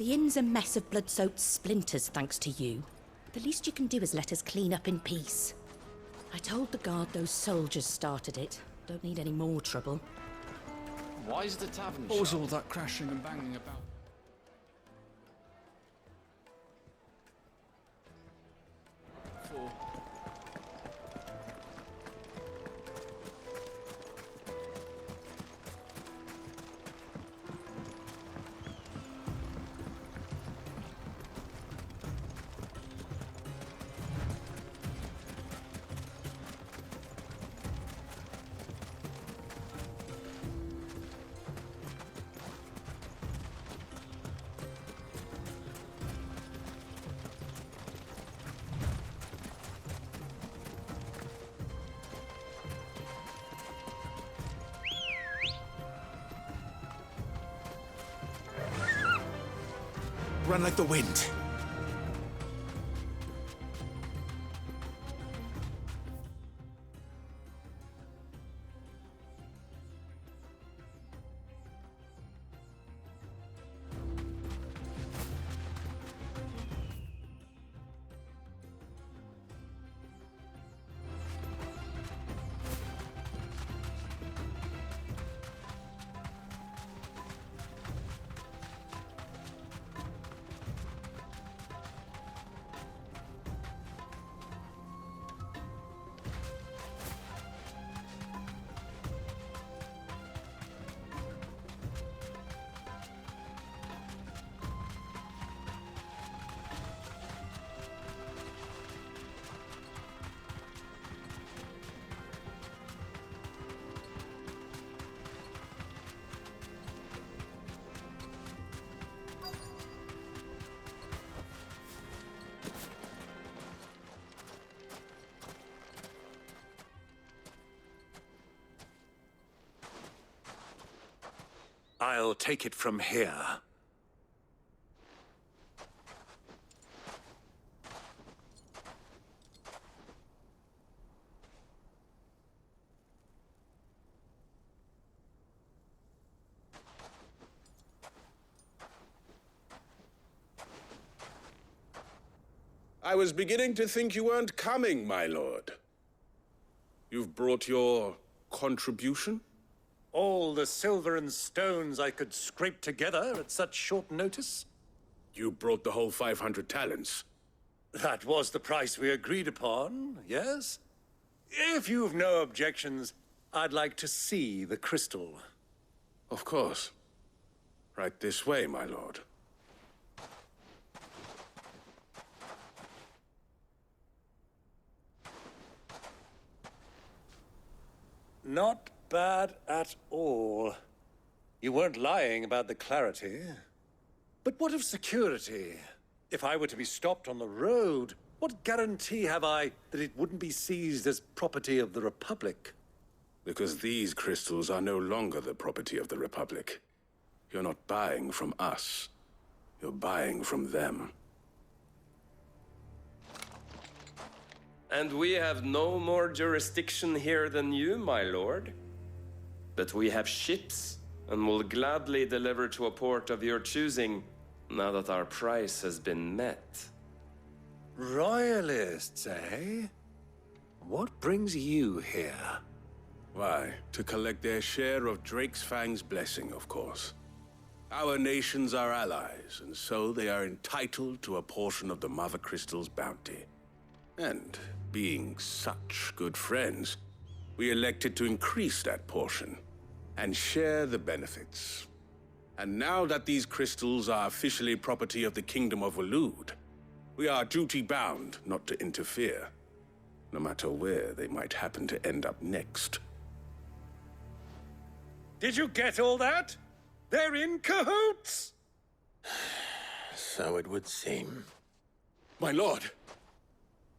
The inn's a mess of blood-soaked splinters thanks to you. The least you can do is let us clean up in peace. I told the guard those soldiers started it. Don't need any more trouble. Why is the tavern What was shut? all that crashing and banging about? Run like the wind. I'll take it from here. I was beginning to think you weren't coming, my lord. You've brought your contribution? All the silver and stones I could scrape together at such short notice? You brought the whole 500 talents. That was the price we agreed upon, yes? If you've no objections, I'd like to see the crystal. Of course. Right this way, my lord. Not bad at all. You weren't lying about the clarity. But what of security? If I were to be stopped on the road, what guarantee have I that it wouldn't be seized as property of the Republic? Because these crystals are no longer the property of the Republic. You're not buying from us. You're buying from them. And we have no more jurisdiction here than you, my lord. But we have ships, and will gladly deliver to a port of your choosing, now that our price has been met. Royalists, eh? What brings you here? Why, to collect their share of Drake's Fang's blessing, of course. Our nations are allies, and so they are entitled to a portion of the Mother Crystal's bounty. And, being such good friends, we elected to increase that portion and share the benefits. And now that these crystals are officially property of the Kingdom of Waloed, we are duty-bound not to interfere, no matter where they might happen to end up next. Did you get all that? They're in cahoots! So it would seem. My lord,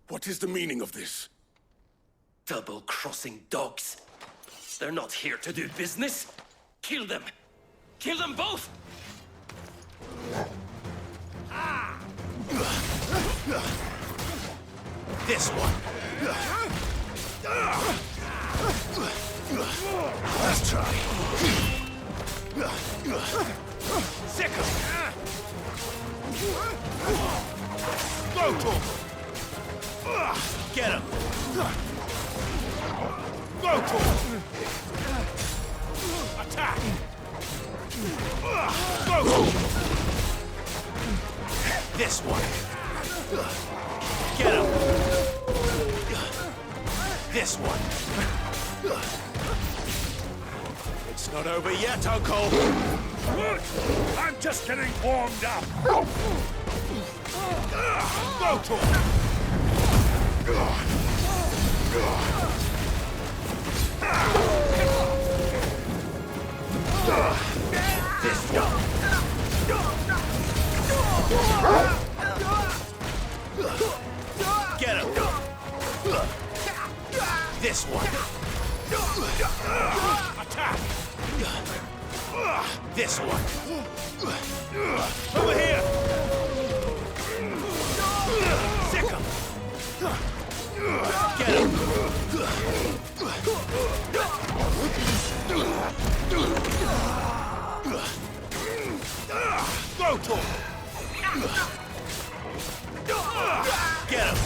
what is the meaning of this? Double-crossing dogs. They're not here to do business. Kill them! Kill them both! This one. Let's try. Sick him! Go to him! Get him! Go to him! Attack! Go to him! This one! Get him! This one! It's not over yet, Uncle! I'm just getting warmed up. Go to him! This one! Get him! This one! Attack! This one! Over here! Sick him! Get him! Go to him! Get him!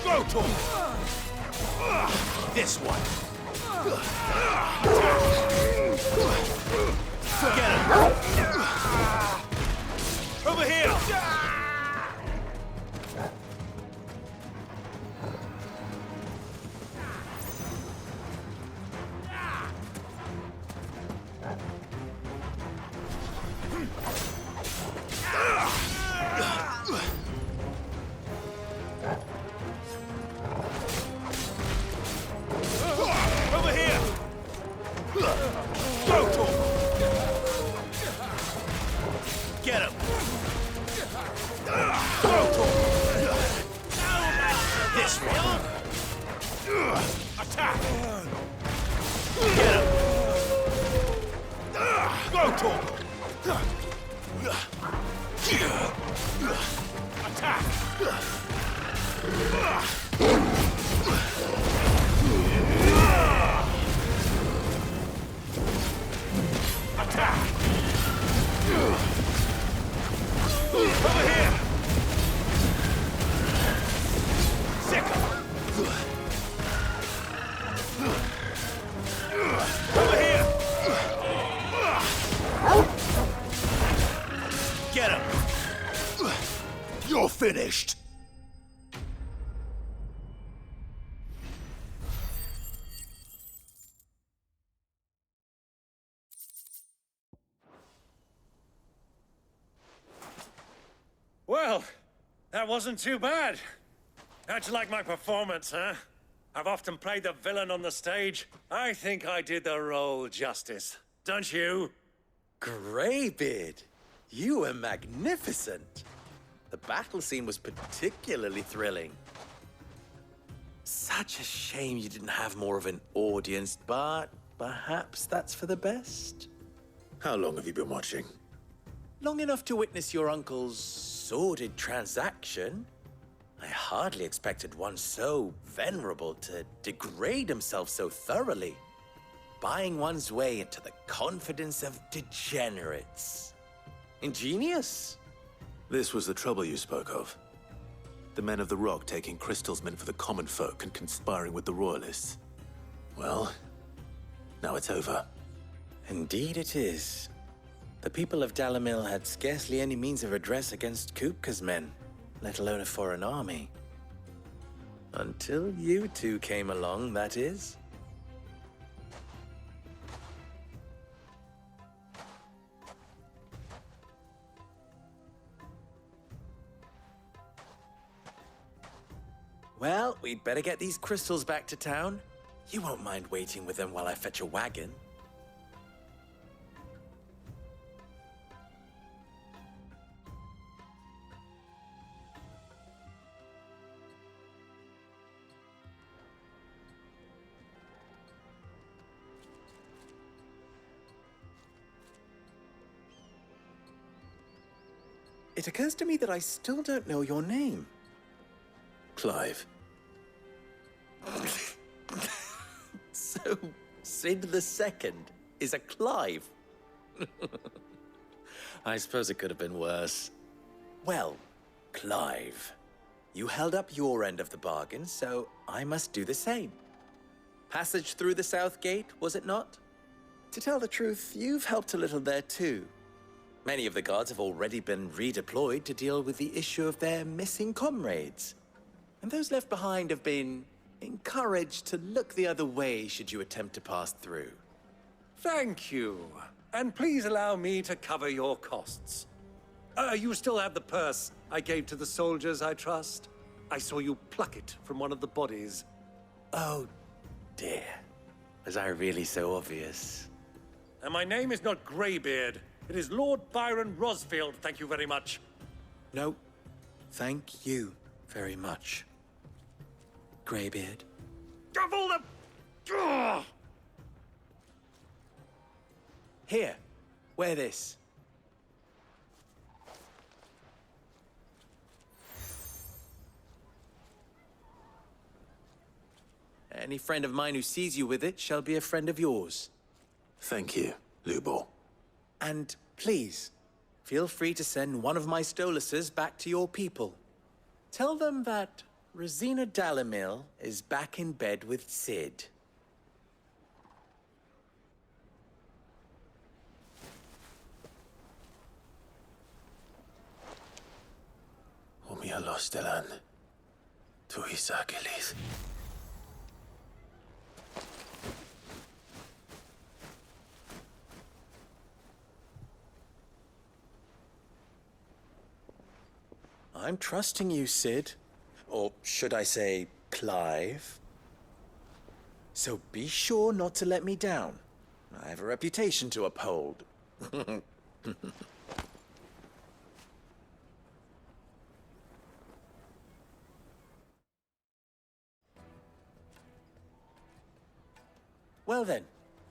Go to him! This one! Get him! Over here! Over here! Go to him! Get him! Go to him! This one! Attack! Get him! Go to him! Attack! Attack! Over here! Sick him! Over here! Get him! You're finished! Well, that wasn't too bad. How'd you like my performance, huh? I've often played the villain on the stage. I think I did the role justice. Don't you? Greybeard, you were magnificent. The battle scene was particularly thrilling. Such a shame you didn't have more of an audience, but perhaps that's for the best. How long have you been watching? Long enough to witness your uncle's sordid transaction. I hardly expected one so venerable to degrade himself so thoroughly, buying one's way into the confidence of degenerates. Ingenious. This was the trouble you spoke of. The men of the Rock taking crystals meant for the common folk and conspiring with the Royalists. Well, now it's over. Indeed it is. The people of Dalamil had scarcely any means of redress against Kupka's men, let alone a foreign army. Until you two came along, that is. Well, we'd better get these crystals back to town. You won't mind waiting with them while I fetch a wagon. It occurs to me that I still don't know your name. Clive. So, Sid the Second. is a Clive. I suppose it could have been worse. Well, Clive, you held up your end of the bargain, so I must do the same. Passage through the South Gate, was it not? To tell the truth, you've helped a little there too. Many of the guards have already been redeployed to deal with the issue of their missing comrades. And those left behind have been encouraged to look the other way should you attempt to pass through. Thank you. And please allow me to cover your costs. You still have the purse I gave to the soldiers, I trust? I saw you pluck it from one of the bodies. Oh, dear. Was I really so obvious? And my name is not Greybeard. It is Lord Byron Rosfield, thank you very much. No, thank you very much, Greybeard. Of all the... Ugh! Here, wear this. Any friend of mine who sees you with it shall be a friend of yours. Thank you, Lubor. And please, feel free to send one of my Stoluses back to your people. Tell them that Rosina Dalamil is back in bed with Sid. Omia Lostelan. Tuisa Achilles. I'm trusting you, Sid. Or should I say, Clive? So be sure not to let me down. I have a reputation to uphold. Well then,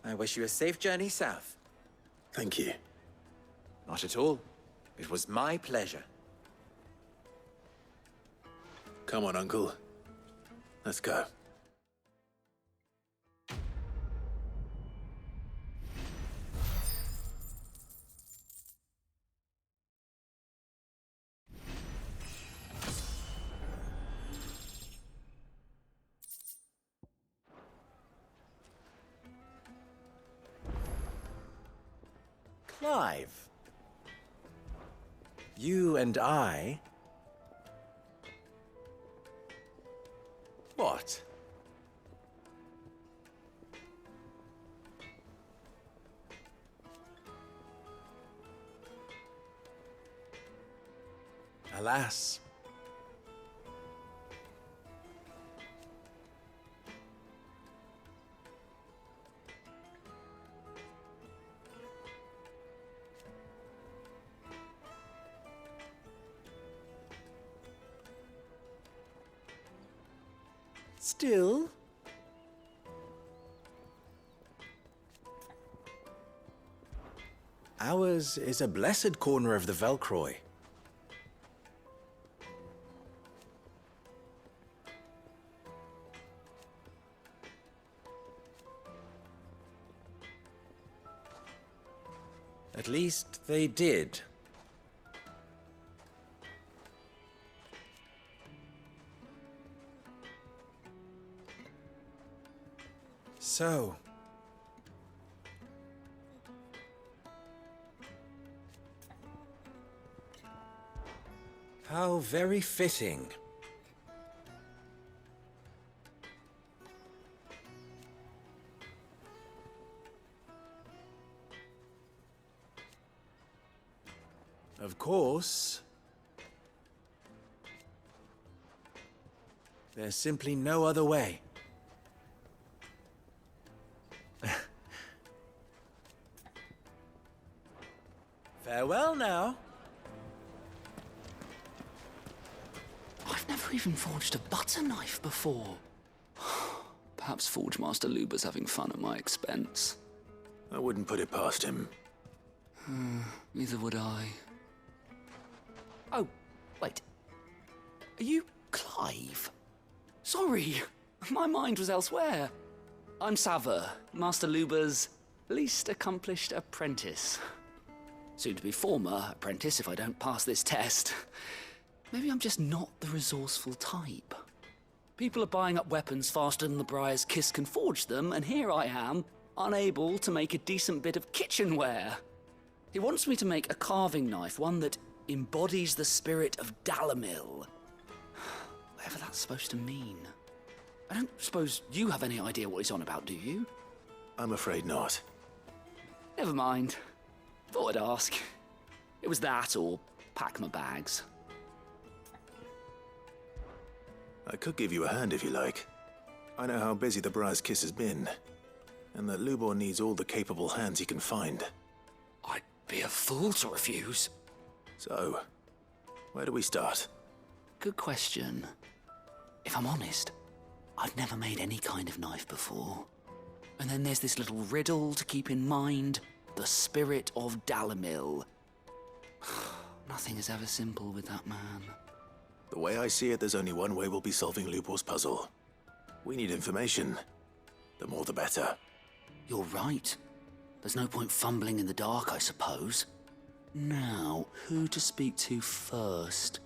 I wish you a safe journey south. Thank you. Not at all. It was my pleasure. Come on, Uncle. Let's go. Clive. You and I... What? Alas. Still, ours is a blessed corner of the Velcroy. At least they did. So... how very fitting. Of course, there's simply no other way. Farewell now. I've never even forged a butter knife before. Perhaps Forge Master Luber's having fun at my expense. I wouldn't put it past him. Neither would I. Oh, wait. Are you Clive? Sorry, my mind was elsewhere. I'm Sava, Master Luber's least accomplished apprentice. Soon to be former apprentice if I don't pass this test. Maybe I'm just not the resourceful type. People are buying up weapons faster than the Briar's Kiss can forge them, and here I am, unable to make a decent bit of kitchenware. He wants me to make a carving knife, one that embodies the spirit of Dalamil. Whatever that's supposed to mean. I don't suppose you have any idea what he's on about, do you? I'm afraid not. Never mind. Thought I'd ask. It was that or pack my bags. I could give you a hand if you like. I know how busy the Briar's Kiss has been, and that Lubor needs all the capable hands he can find. I'd be a fool to refuse. So, where do we start? Good question. If I'm honest, I've never made any kind of knife before. And then there's this little riddle to keep in mind. The spirit of Dalamil. Nothing is ever simple with that man. The way I see it, there's only one way we'll be solving Lubor's puzzle. We need information. The more the better. You're right. There's no point fumbling in the dark, I suppose. Now, who to speak to first?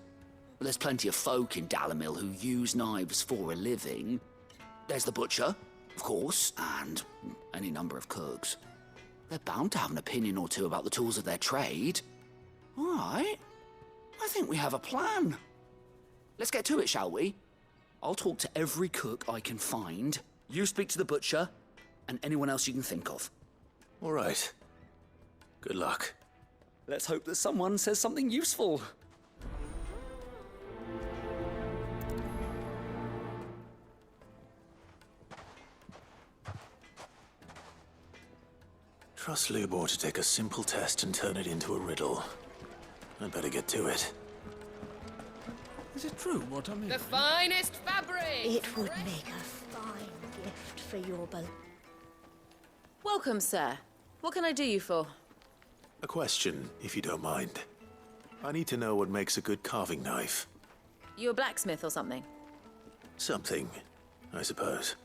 Well, there's plenty of folk in Dalamil who use knives for a living. There's the butcher, of course, and any number of cooks. They're bound to have an opinion or two about the tools of their trade. All right. I think we have a plan. Let's get to it, shall we? I'll talk to every cook I can find. You speak to the butcher, and anyone else you can think of. All right. Good luck. Let's hope that someone says something useful. Trust Lubor to take a simple test and turn it into a riddle. I'd better get to it. Is it true what I'm The finest fabric! It would make a fine gift for your boat. Welcome, sir. What can I do you for? A question, if you don't mind. I need to know what makes a good carving knife. You a blacksmith or something? Something, I suppose.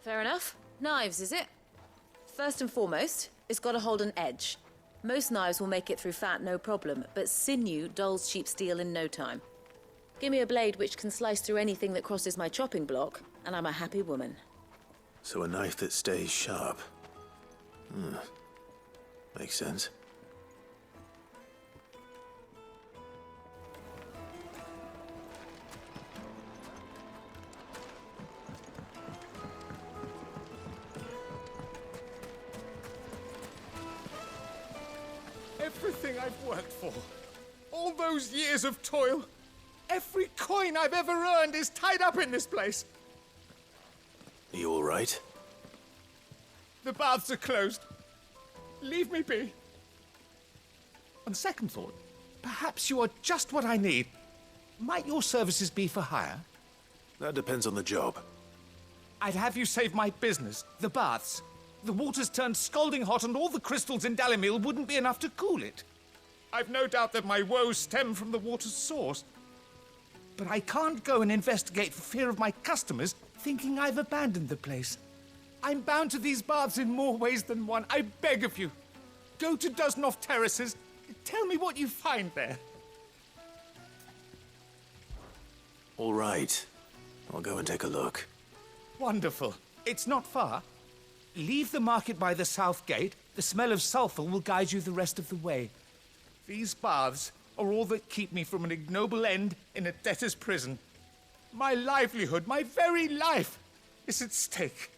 Fair enough. Knives, is it? First and foremost, it's got to hold an edge. Most knives will make it through fat, no problem, but sinew dulls cheap steel in no time. Give me a blade which can slice through anything that crosses my chopping block, and I'm a happy woman. So a knife that stays sharp. Makes sense. Everything I've worked for, all those years of toil, every coin I've ever earned is tied up in this place. Are you all right? The baths are closed. Leave me be. On second thought, perhaps you are just what I need. Might your services be for hire? That depends on the job. I'd have you save my business, the baths. The water's turned scalding hot and all the crystals in Dalamil wouldn't be enough to cool it. I've no doubt that my woes stem from the water's source. But I can't go and investigate for fear of my customers thinking I've abandoned the place. I'm bound to these baths in more ways than one. I beg of you. Go to Dusnoff Terraces. Tell me what you find there. All right. I'll go and take a look. Wonderful. It's not far. Leave the market by the south gate. The smell of sulfur will guide you the rest of the way. These baths are all that keep me from an ignoble end in a debtor's prison. My livelihood, my very life, is at stake.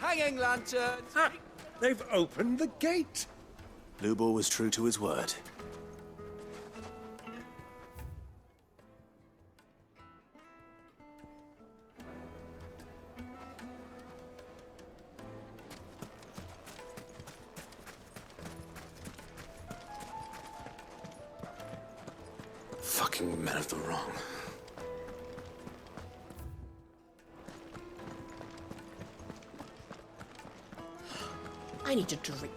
Hanging lanterns! Ah, they've opened the gate! Lubor was true to his word. Fucking men of the wrong. I need a drink.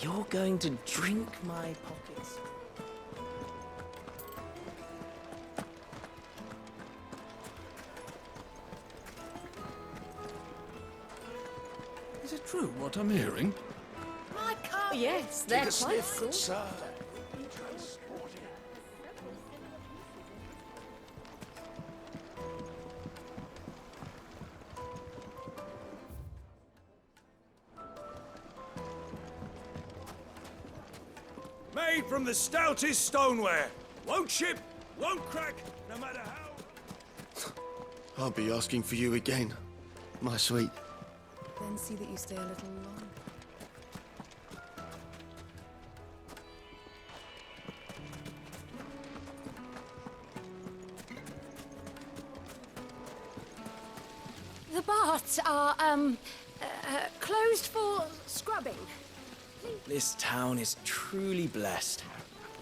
You're going to drink my pockets? Is it true what I'm hearing? My car. Yes, they're quite cool. Sir. Made from the stoutest stoneware. Won't chip, won't crack, no matter how... I'll be asking for you again, my sweet. Then see that you stay a little longer. The baths are, closed for scrubbing. This town is truly blessed.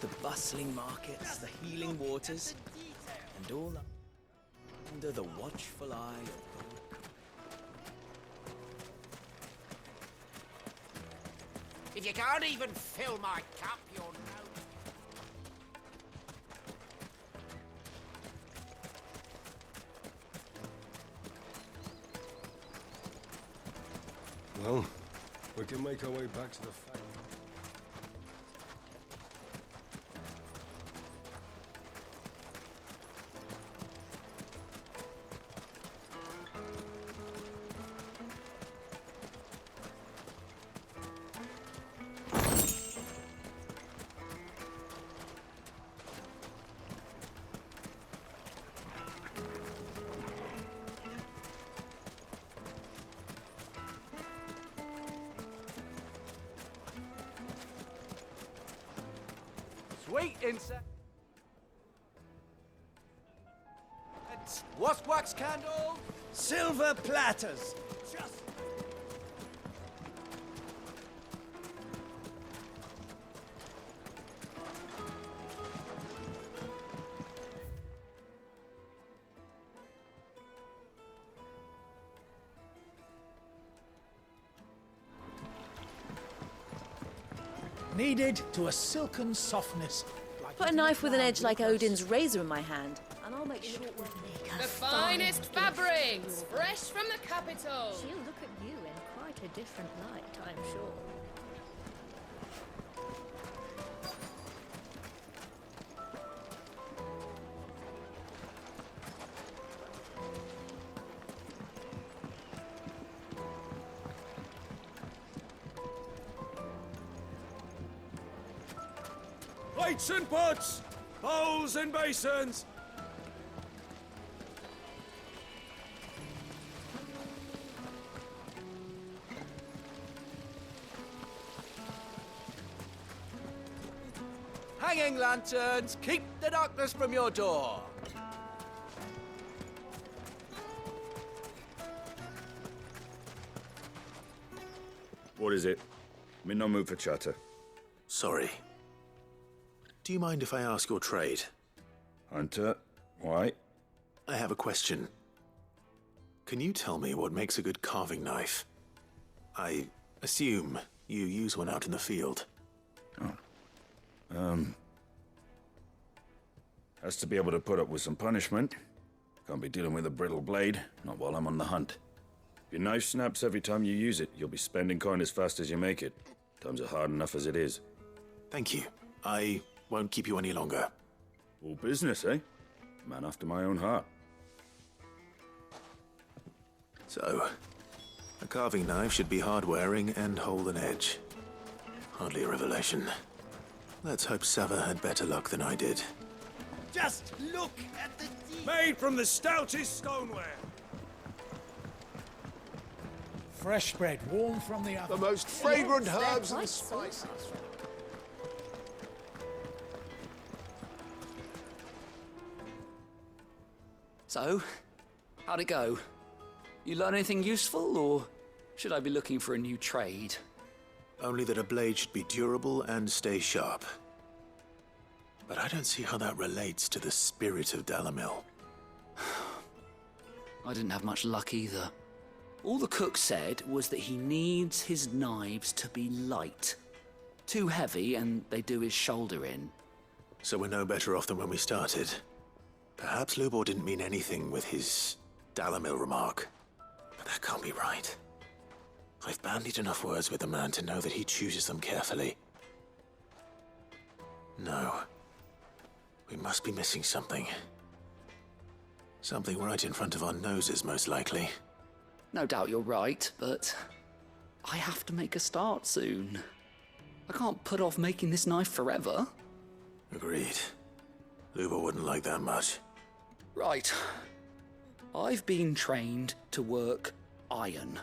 The bustling markets, the healing waters, and all under the watchful eye of God. If you can't even fill my cup, you're no... Well, we can make our way back to the factory. Sweet insect. What wax candle? Silver platters! Just... Kneaded to a silken softness. Put a knife with an edge like Odin's razor in my hand, and I'll make sure it will Make The finest fabrics, fresh from the capital. She'll look at you in quite a different light, I'm sure. Plates and pots! Bowls and basins! Hanging lanterns, keep the darkness from your door. What is it? I'm in no mood for chatter. Sorry. Do you mind if I ask your trade? Hunter, why? I have a question. Can you tell me what makes a good carving knife? I assume you use one out in the field. Has to be able to put up with some punishment. Can't be dealing with a brittle blade, not while I'm on the hunt. If your knife snaps every time you use it, you'll be spending coin as fast as you make it. Times are hard enough as it is. Thank you. I won't keep you any longer. All business, eh? Man after my own heart. So, a carving knife should be hard-wearing and hold an edge. Hardly a revelation. Let's hope Sava had better luck than I did. Just look at the... Made from the stoutest stoneware. Fresh bread, warm from the oven. The most fragrant herbs and spices. So, how'd it go? You learn anything useful, or should I be looking for a new trade? Only that a blade should be durable and stay sharp. But I don't see how that relates to the spirit of Dalamil. I didn't have much luck either. All the cook said was that he needs his knives to be light. Too heavy and they do his shoulder in. So we're no better off than when we started. Perhaps Lubor didn't mean anything with his Dalamil remark. But that can't be right. I've bandied enough words with the man to know that he chooses them carefully. No. We must be missing something. Something right in front of our noses, most likely. No doubt you're right, but I have to make a start soon. I can't put off making this knife forever. Agreed. Lubor wouldn't like that much. Right. I've been trained to work iron.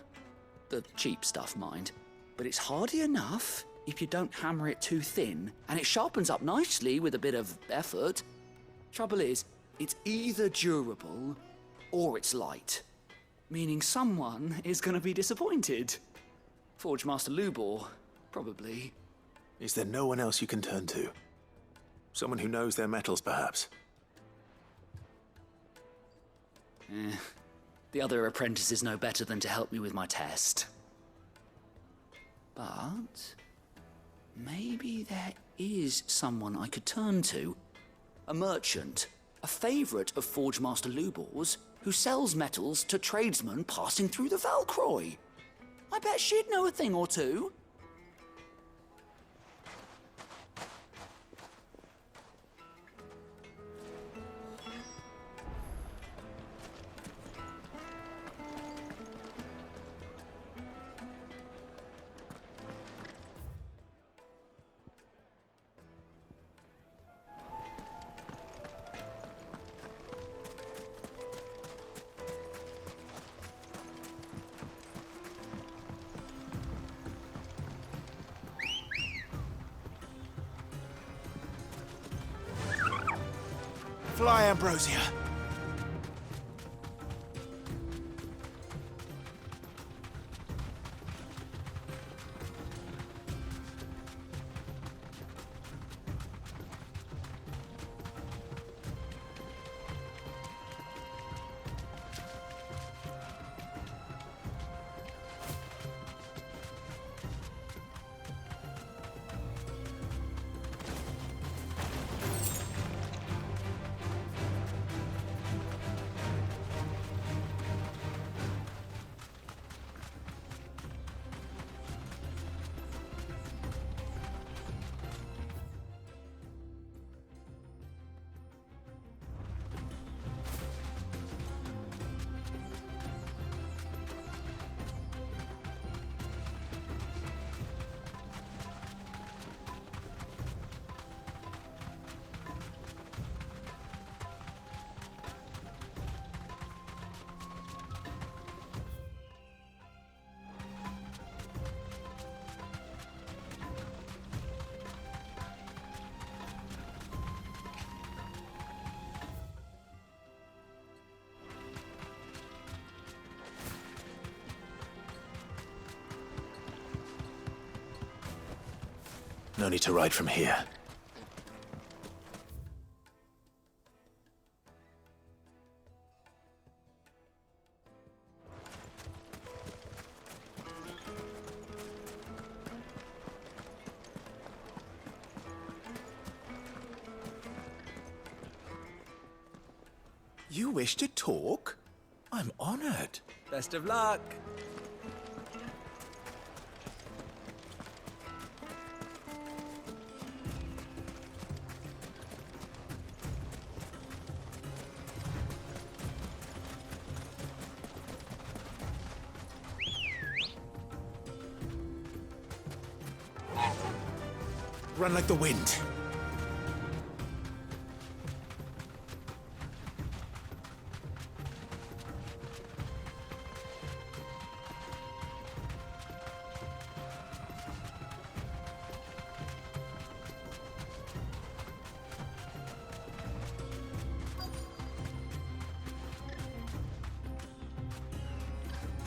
The cheap stuff, mind. But it's hardy enough if you don't hammer it too thin, and it sharpens up nicely with a bit of effort. Trouble is, it's either durable or it's light. Meaning someone is going to be disappointed. Forge Master Lubor, probably. Is there no one else you can turn to? Someone who knows their metals, perhaps? The other apprentices know better than to help me with my test. But maybe there is someone I could turn to. A merchant, a favourite of Forge Master Lubor's, who sells metals to tradesmen passing through the Valcroy. I bet she'd know a thing or two. Fly, Ambrosia. No need to ride from here. You wish to talk? I'm honored. Best of luck. Run like the wind.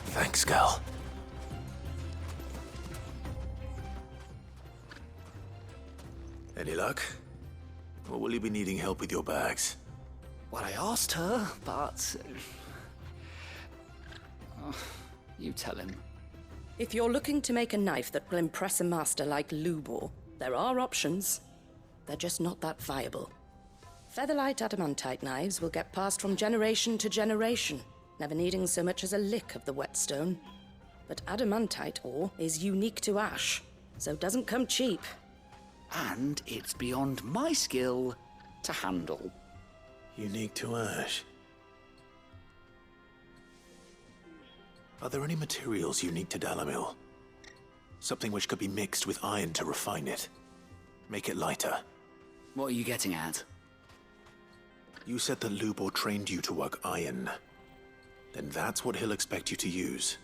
Thanks, girl. Any luck? Or will you be needing help with your bags? Well, I asked her, but... You tell him. If you're looking to make a knife that will impress a master like Lubor, there are options. They're just not that viable. Featherlight adamantite knives will get passed from generation to generation, never needing so much as a lick of the whetstone. But adamantite ore is unique to ash, so doesn't come cheap. And it's beyond my skill to handle. Unique to ash. Are there any materials unique to Dalamil? Something which could be mixed with iron to refine it. Make it lighter. What are you getting at? You said that Lubor trained you to work iron. Then that's what he'll expect you to use.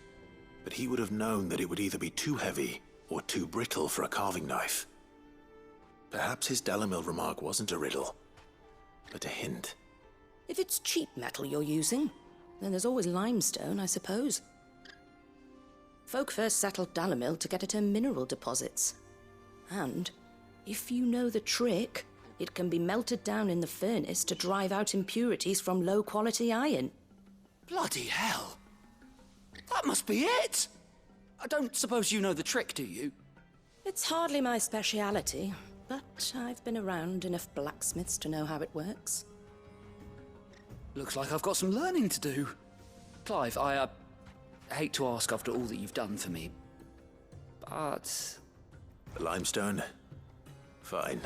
But he would have known that it would either be too heavy or too brittle for a carving knife. Perhaps his Dalamil remark wasn't a riddle, but a hint. If it's cheap metal you're using, then there's always limestone, I suppose. Folk first settled Dalamil to get at her mineral deposits. And, if you know the trick, it can be melted down in the furnace to drive out impurities from low-quality iron. Bloody hell! That must be it! I don't suppose you know the trick, do you? It's hardly my speciality, but I've been around enough blacksmiths to know how it works. Looks like I've got some learning to do. Clive, I hate to ask after all that you've done for me, but... The limestone? Fine.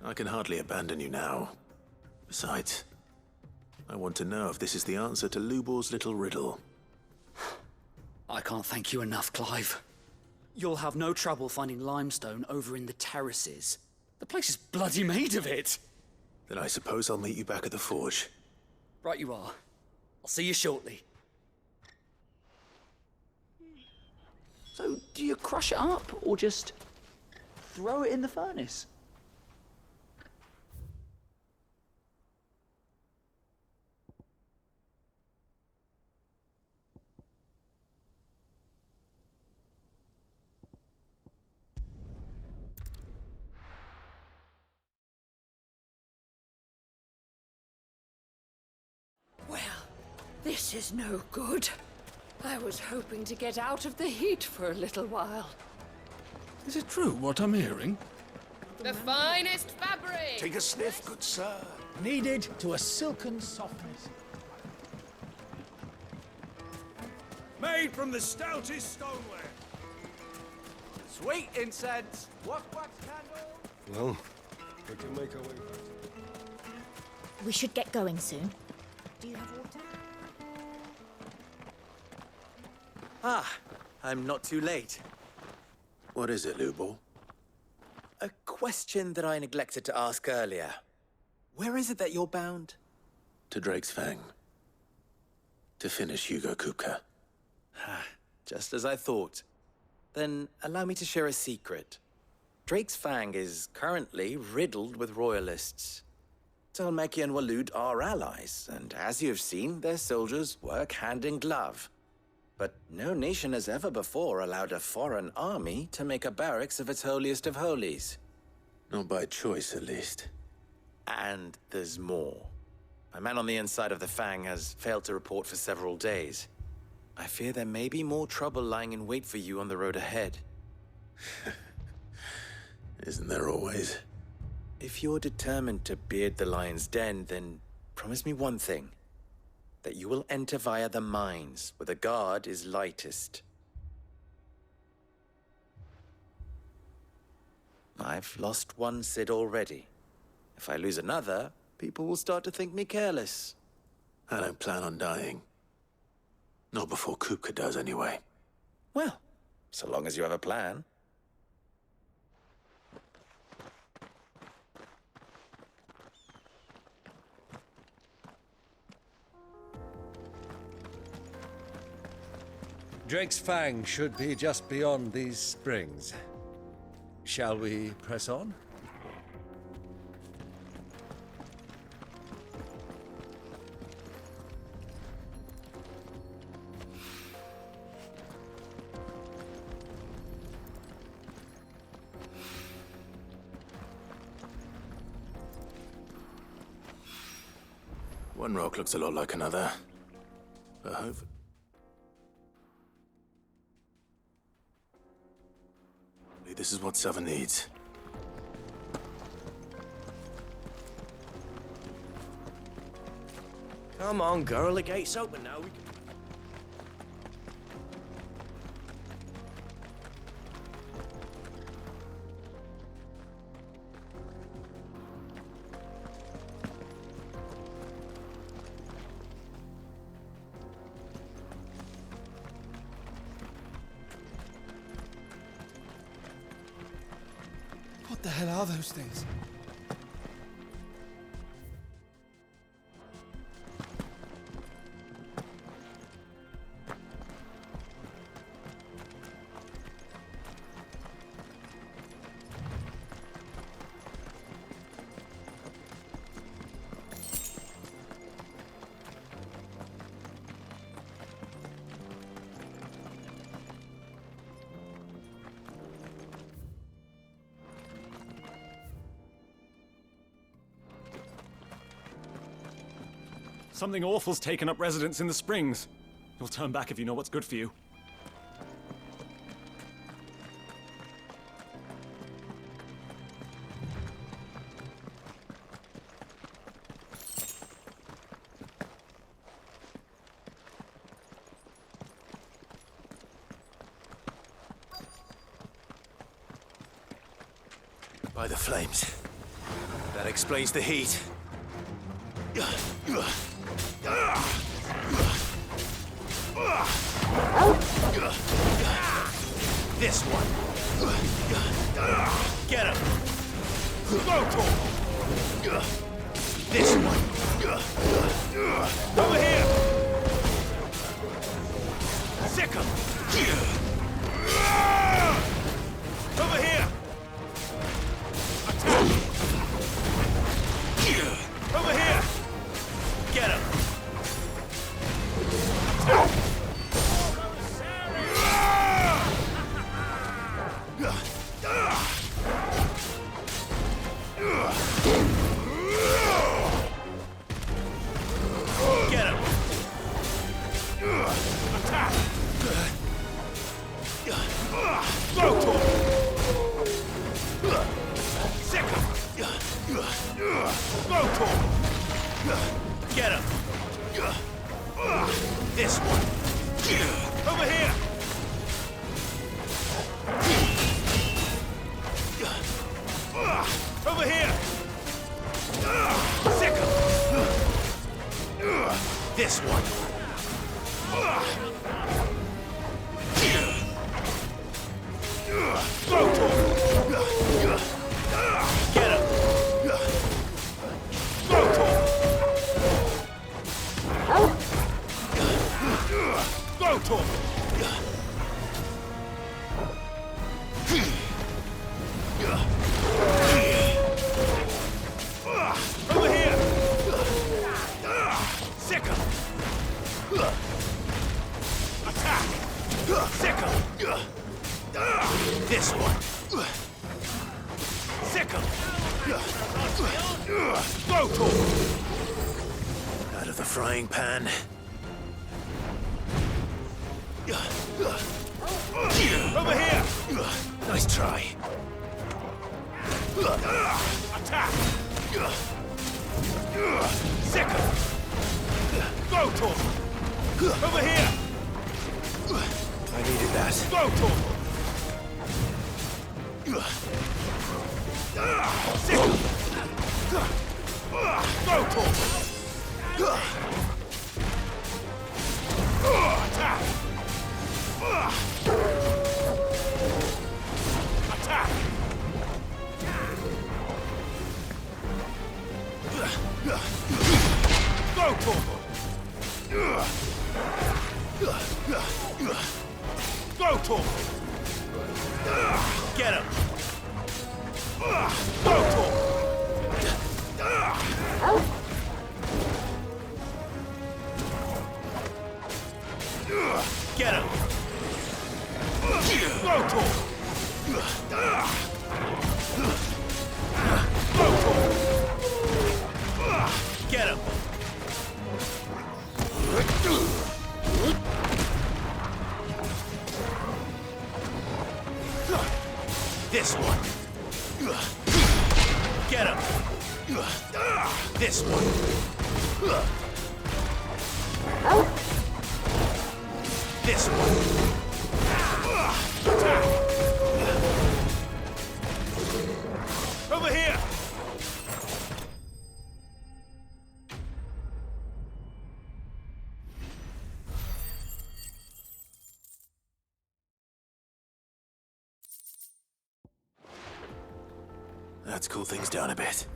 I can hardly abandon you now. Besides, I want to know if this is the answer to Lubor's little riddle. I can't thank you enough, Clive. You'll have no trouble finding limestone over in the terraces. The place is bloody made of it. Then I suppose I'll meet you back at the forge. Right you are. I'll see you shortly. So, do you crush it up, or just throw it in the furnace? Well, this is no good. I was hoping to get out of the heat for a little while. Is it true what I'm hearing? The finest fabric! Take a sniff, good sir. Kneaded to a silken softness. Made from the stoutest stoneware. Sweet incense. Wax candle. Well, we can make our way back. We should get going soon. Do you have water? Ah, I'm not too late. What is it, Lubor? A question that I neglected to ask earlier. Where is it that you're bound? To Drake's Fang. To finish Hugo Kupka. Just as I thought. Then allow me to share a secret. Drake's Fang is currently riddled with royalists. Talmeki and Walud are allies, and as you've seen, their soldiers work hand in glove. But no nation has ever before allowed a foreign army to make a barracks of its holiest of holies. Not by choice, at least. And there's more. A man on the inside of the Fang has failed to report for several days. I fear there may be more trouble lying in wait for you on the road ahead. Isn't there always? If you're determined to beard the lion's den, then promise me one thing. That you will enter via the mines, where the guard is lightest. I've lost one Cid already. If I lose another, people will start to think me careless. I don't plan on dying. Not before Kupka does, anyway. Well, so long as you have a plan. Drake's Fang should be just beyond these springs. Shall we press on? One rock looks a lot like another. But This is what Southern needs. Come on, girl, the gate's open now. We can... What the hell are those things? Something awful's taken up residence in the springs. You'll turn back if you know what's good for you. By the flames. That explains the heat. This one. Get him. Go to him. This one. Over here. Sick him. Over here. Attack. Over here. Get him. Attack. Get him. Attack. Go to him. Sick him. Go to him. Get him. This one. Over here. Over here. Sick him. This one. Go to him. Get him. Go to him. Go to him. Over here. Sick him. Attack. Sick him. This one. Sick him. Go to him. Out of the frying pan. Over here. Nice try. Attack. Sick him. Go to him. Over here. I needed that. Go to him. Sick him. Go to him. Attack. Attack. Go to him. Go to him. Get him. Go to him. Get him. Go to him. Go to him. Get him. This This one. Over here! Let's cool things down a bit.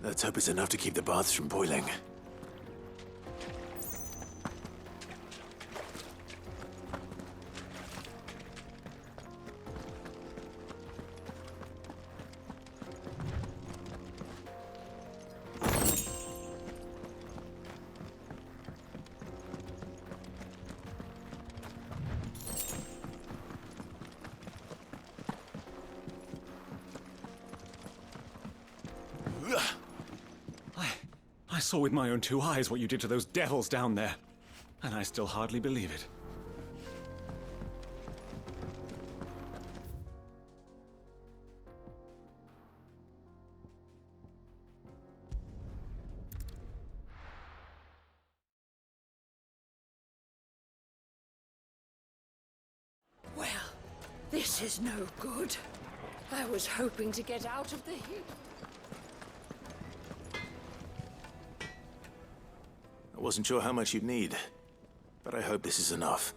Let's hope it's enough to keep the baths from boiling. I saw with my own two eyes what you did to those devils down there, and I still hardly believe it. Well, this is no good. I was hoping to get out of the heat. I wasn't sure how much you'd need, but I hope this is enough.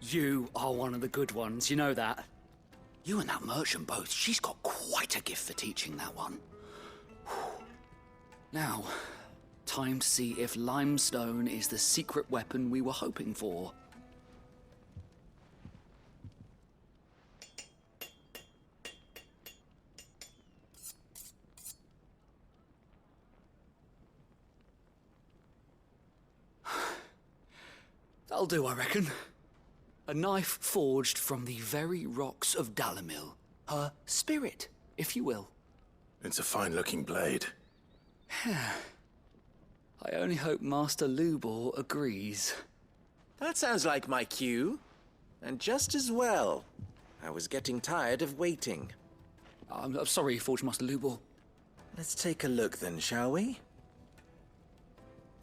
You are one of the good ones, you know that. You and that merchant both, she's got quite a gift for teaching that one. Now, time to see if limestone is the secret weapon we were hoping for. That'll do, I reckon. A knife forged from the very rocks of Dalamil. Her spirit, if you will. It's a fine-looking blade. I only hope Master Lubor agrees. That sounds like my cue. And just as well. I was getting tired of waiting. I'm sorry, Forge Master Lubor. Let's take a look then, shall we?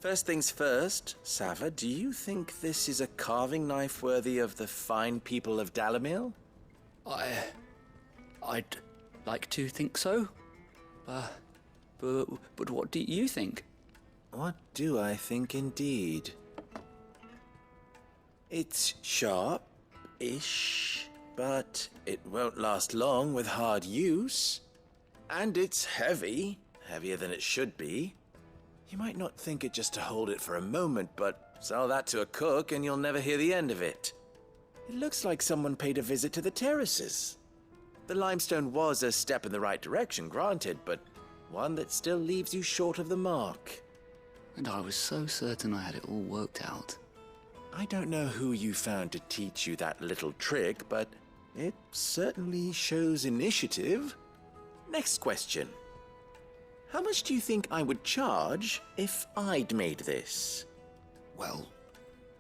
First things first, Sava, do you think this is a carving knife worthy of the fine people of Dalamil? I'd like to think so. But what do you think? What do I think indeed? It's sharp-ish, but it won't last long with hard use. And it's heavy, heavier than it should be. You might not think it just to hold it for a moment, but sell that to a cook and you'll never hear the end of it. It looks like someone paid a visit to the terraces. The limestone was a step in the right direction, granted, but one that still leaves you short of the mark. And I was so certain I had it all worked out. I don't know who you found to teach you that little trick, but it certainly shows initiative. Next question. How much do you think I would charge if I'd made this? Well,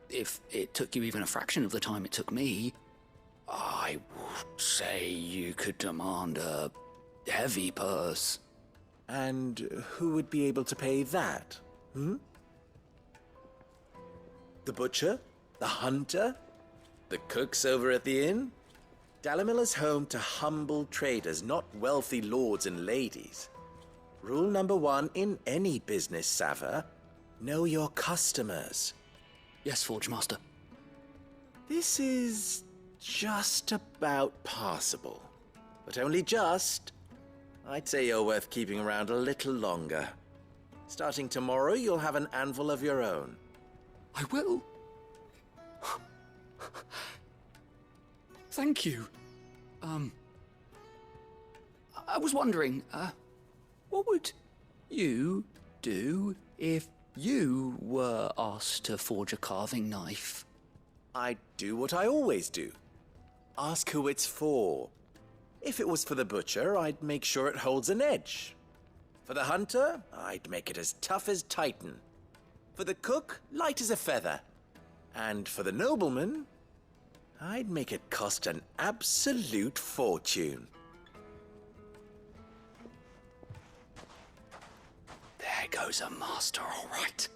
if it took you even a fraction of the time it took me, I would say you could demand a heavy purse. And who would be able to pay that? The butcher? The hunter? The cooks over at the inn? Dalamil is home to humble traders, not wealthy lords and ladies. Rule number 1 in any business, Sava. Know your customers. Yes, Forge Master. This is just about passable. But only just. I'd say you're worth keeping around a little longer. Starting tomorrow, you'll have an anvil of your own. I will. Thank you. I was wondering, what would you do if you were asked to forge a carving knife? I'd do what I always do. Ask who it's for. If it was for the butcher, I'd make sure it holds an edge. For the hunter, I'd make it as tough as Titan. For the cook, light as a feather. And for the nobleman, I'd make it cost an absolute fortune. There goes a master, all right.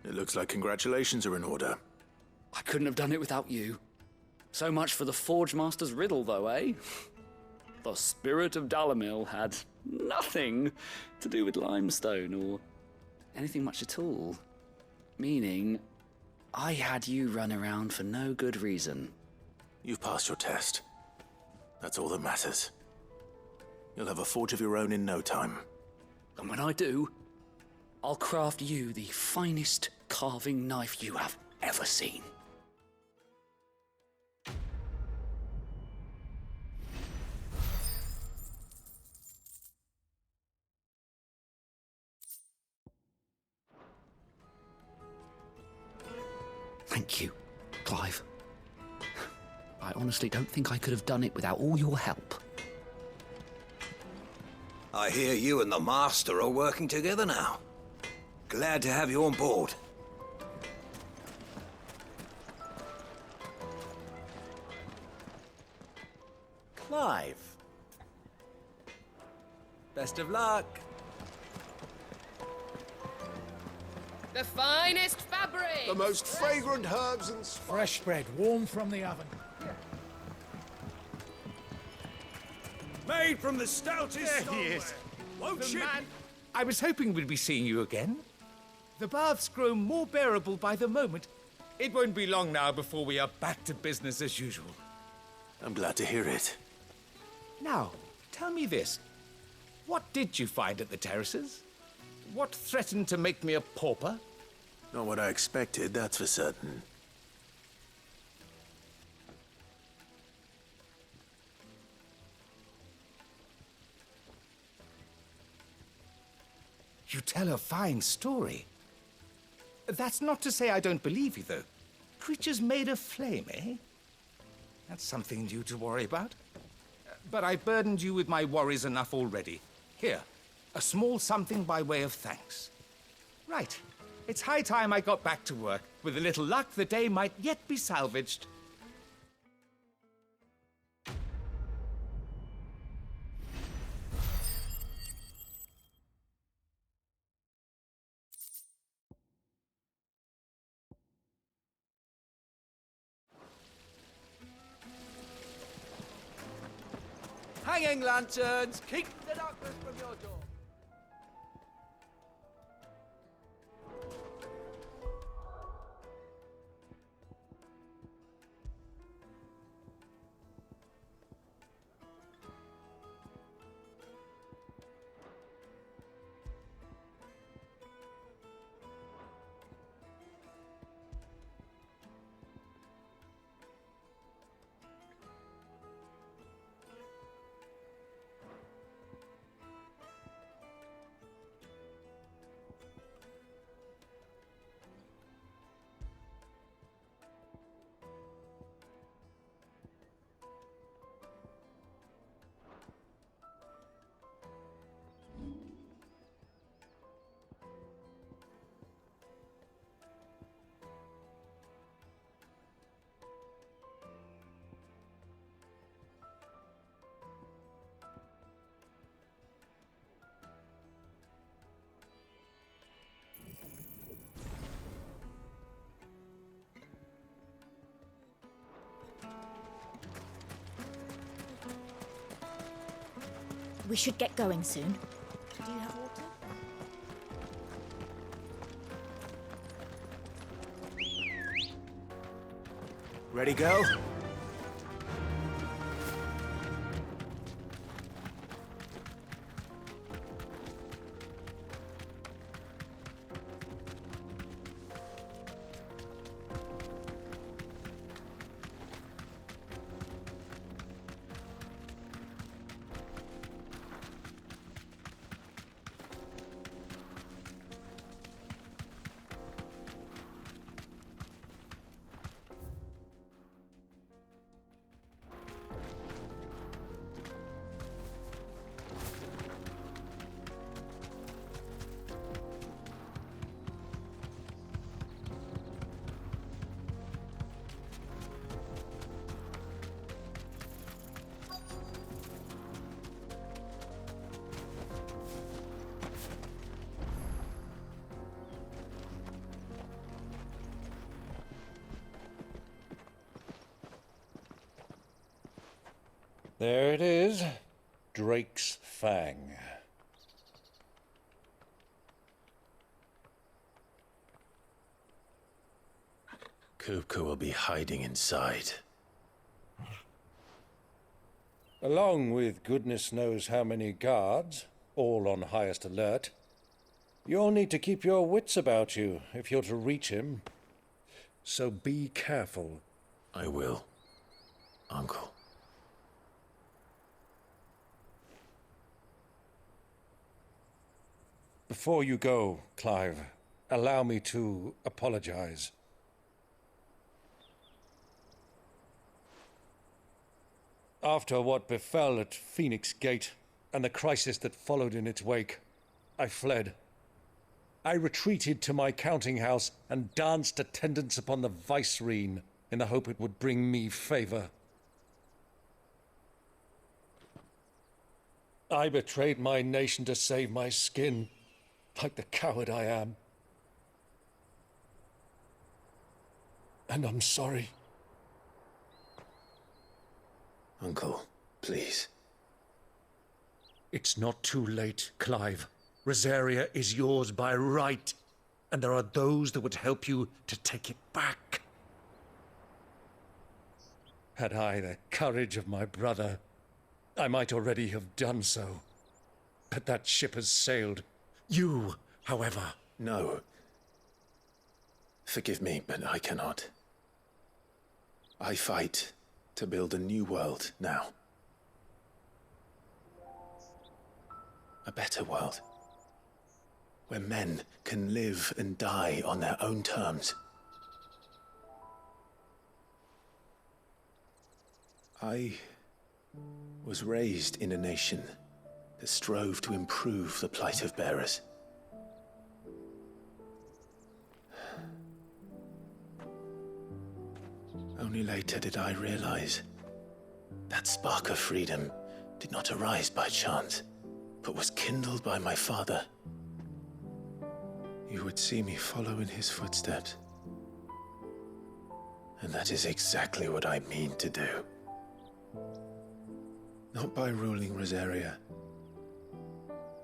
It looks like congratulations are in order. I couldn't have done it without you. So much for the Forge Master's riddle, though, eh? The spirit of Dalamil had nothing to do with limestone or anything much at all. Meaning, I had you run around for no good reason. You've passed your test. That's all that matters. You'll have a forge of your own in no time. And when I do, I'll craft you the finest carving knife you have ever seen. Thank you, Clive. I honestly don't think I could have done it without all your help. I hear you and the Master are working together now. Glad to have you on board. Clive. Best of luck. The finest fabric! The most fragrant herbs and Fresh bread, warm from the oven. Made from the stoutest There he is. The man I was hoping we'd be seeing you again. The baths grow more bearable by the moment. It won't be long now before we are back to business as usual. I'm glad to hear it. Now, tell me this. What did you find at the terraces? What threatened to make me a pauper? Not what I expected, that's for certain. You tell a fine story. That's not to say I don't believe you, though. Creatures made of flame, eh? That's something new to worry about. But I burdened you with my worries enough already. Here, a small something by way of thanks. Right. It's high time I got back to work. With a little luck, the day might yet be salvaged. Hanging lanterns, keep the darkness from your door. We should get going soon. Do you have water? Ready, go? There it is. Drake's Fang. Kupka will be hiding inside. Along with goodness knows how many guards, all on highest alert. You'll need to keep your wits about you if you're to reach him. So be careful. I will, Uncle. Before you go, Clive, allow me to apologize. After what befell at Phoenix Gate and the crisis that followed in its wake, I fled. I retreated to my counting house and danced attendance upon the vicereine in the hope it would bring me favor. I betrayed my nation to save my skin, like the coward I am. And I'm sorry. Uncle, please. It's not too late, Clive. Rosaria is yours by right, and there are those that would help you to take it back. Had I the courage of my brother, I might already have done so. But that ship has sailed. You, however... No. Forgive me, but I cannot. I fight to build a new world now. A better world. Where men can live and die on their own terms. I was raised in a nation that strove to improve the plight of bearers. Only later did I realize that spark of freedom did not arise by chance, but was kindled by my father. You would see me follow in his footsteps. And that is exactly what I mean to do. Not by ruling Rosaria,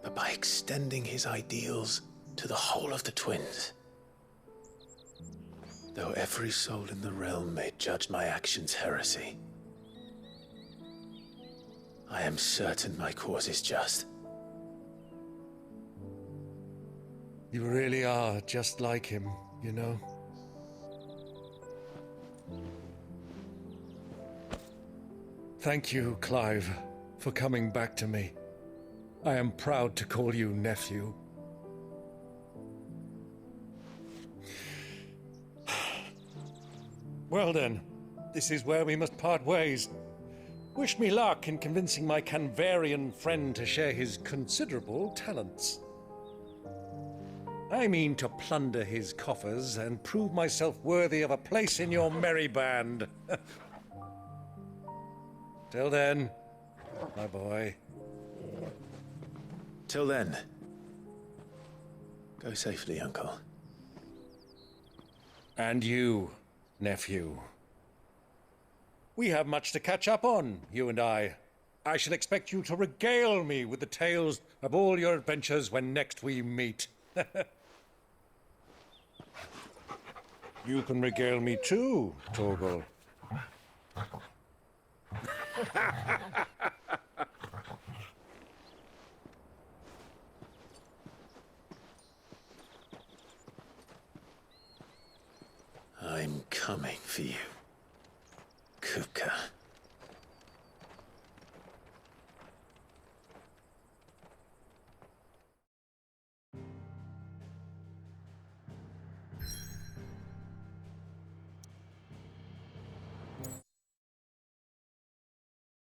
but by extending his ideals to the whole of the twins. Though every soul in the realm may judge my actions heresy, I am certain my cause is just. You really are just like him, you know? Thank you, Clive, for coming back to me. I am proud to call you nephew. Well then, this is where we must part ways. Wish me luck in convincing my Canvarian friend to share his considerable talents. I mean to plunder his coffers and prove myself worthy of a place in your merry band. Till then, my boy. Till then, go safely, Uncle. And you, nephew. We have much to catch up on, you and I. I shall expect you to regale me with the tales of all your adventures when next we meet. You can regale me too, Torgal. I'm coming for you.